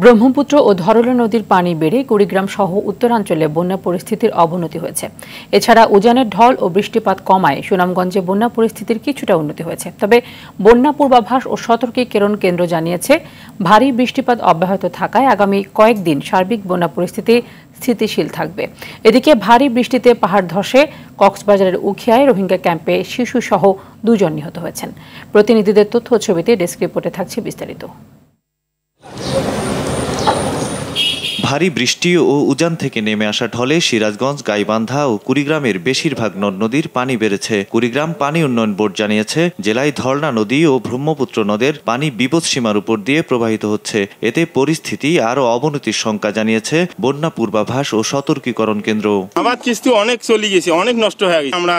ব্রহ্মপুত্র ও ধরলা নদীর পানি বেড়ে কুড়িগ্রাম সহ উত্তরাঞ্চলে বন্যা পরিস্থিতির অবনতি হয়েছে। এছাড়া উজানের ঢল ও বৃষ্টিপাত কমায় সুনামগঞ্জে বন্যা পরিস্থিতির কিছুটা উন্নতি হয়েছে। তবে বন্যা পূর্বাভাস ও সতর্কীকরণ কেন্দ্র জানিয়েছে, ভারী বৃষ্টিপাত অব্যাহত থাকায় আগামী কয়েকদিন সার্বিক বন্যা পরিস্থিতি স্থিতিশীল থাকবে। এদিকে ভারী বৃষ্টিতে পাহাড় ধসে কক্সবাজারের উখিয়ায় রোহিঙ্গা ক্যাম্পে শিশুসহ 2 জন নিহত হয়েছেন। প্রতিনিধিদের তথ্য ছবিতে ডেস্ক রিপোর্টে থাকছে বিস্তারিত। ভারী বৃষ্টি ও উজান থেকে নেমে আসা ঢলে সিরাজগঞ্জ, গাইবান্ধা ও কুড়িগ্রামের বেশিরভাগ নদ নদীর পানি বেড়েছে। কুড়িগ্রাম পানি উন্নয়ন বোর্ড জানিয়েছে, জেলায় ধরলা নদী ও ব্রহ্মপুত্র নদের পানি বিপদসীমার উপর দিয়ে প্রবাহিত হচ্ছে। এতে পরিস্থিতি আরও অবনতির শঙ্কা জানিয়েছে বন্যা পূর্বাভাস ও সতর্কীকরণ কেন্দ্র। আমার কিস্তি অনেক চলে গেছে, অনেক নষ্ট হয়ে গেছে। আমরা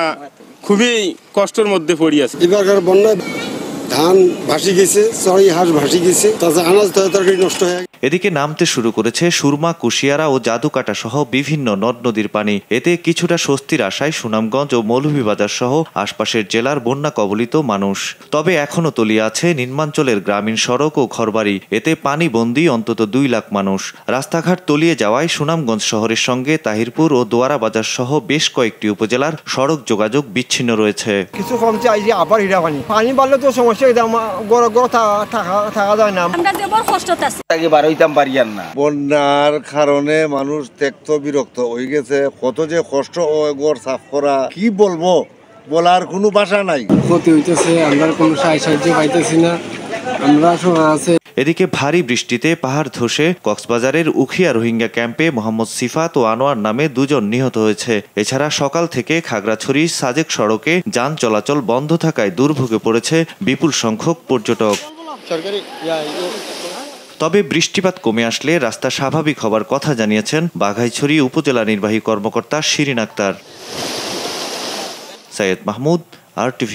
খুবই কষ্টের মধ্যে পড়ে আছি। এবারকার বন্যায় ধান ভাসি গেছে, চড়াই হাঁস ভাসি গেছে, তাছাড়া আনাজ তরকারি নষ্ট হয়ে গেছে। এদিকে নামতে শুরু করেছে সুরমা, কুশিয়ারা ও জাদুকাটা সহ বিভিন্ন নদ নদীর পানি। এতে কিছুটা স্বস্তির আশায় সুনামগঞ্জ ও মৌলভীবাজার সহ আশপাশের জেলার বন্যা কবলিত মানুষ। তবে এখনও তলিয়ে আছে নিম্নাঞ্চলের গ্রামীণ সড়ক ও ঘরবাড়ি। এতে পানি বন্দী অন্তত 2 লাখ মানুষ। রাস্তাঘাট তলিয়ে যাওয়ায় সুনামগঞ্জ শহরের সঙ্গে তাহিরপুর ও দোয়ারা বাজার সহ বেশ কয়েকটি উপজেলার সড়ক যোগাযোগ বিচ্ছিন্ন রয়েছে। কিছু কমছে, আইছে আবার হিরা পানি বাড়লে তো সমস্যা, থাকা যায় না। বন্যার কারণে মানুষ ত্যক্ত বিরক্ত হয়ে গেছে। কত যে কষ্ট গড় সাফ করা, কি বলবো, বলার কোনো ভাষা নাই। ক্ষতি হইতেছে, আমরা কোনো সাহায্য পাইতেছি না। আমরা শোনা আছে। এদিকে ভারী বৃষ্টিতে পাহাড় ধসে কক্সবাজারের উখিয়া রোহিঙ্গা ক্যাম্পে মোহাম্মদ সিফাত ও আনোয়ার নামে 2 জন নিহত হয়েছে। এছাড়া সকাল থেকে খাগড়াছড়ি সাজেক সড়কে যান চলাচল বন্ধ থাকায় দুর্ভোগে পড়েছে বিপুল সংখ্যক পর্যটক। তবে বৃষ্টিপাত কমে আসলে রাস্তা স্বাভাবিক হবার কথা জানিয়েছেন বাঘাইছড়ি উপজেলা নির্বাহী কর্মকর্তা শিরিন আক্তার। সৈয়দ মাহমুদ, RTV।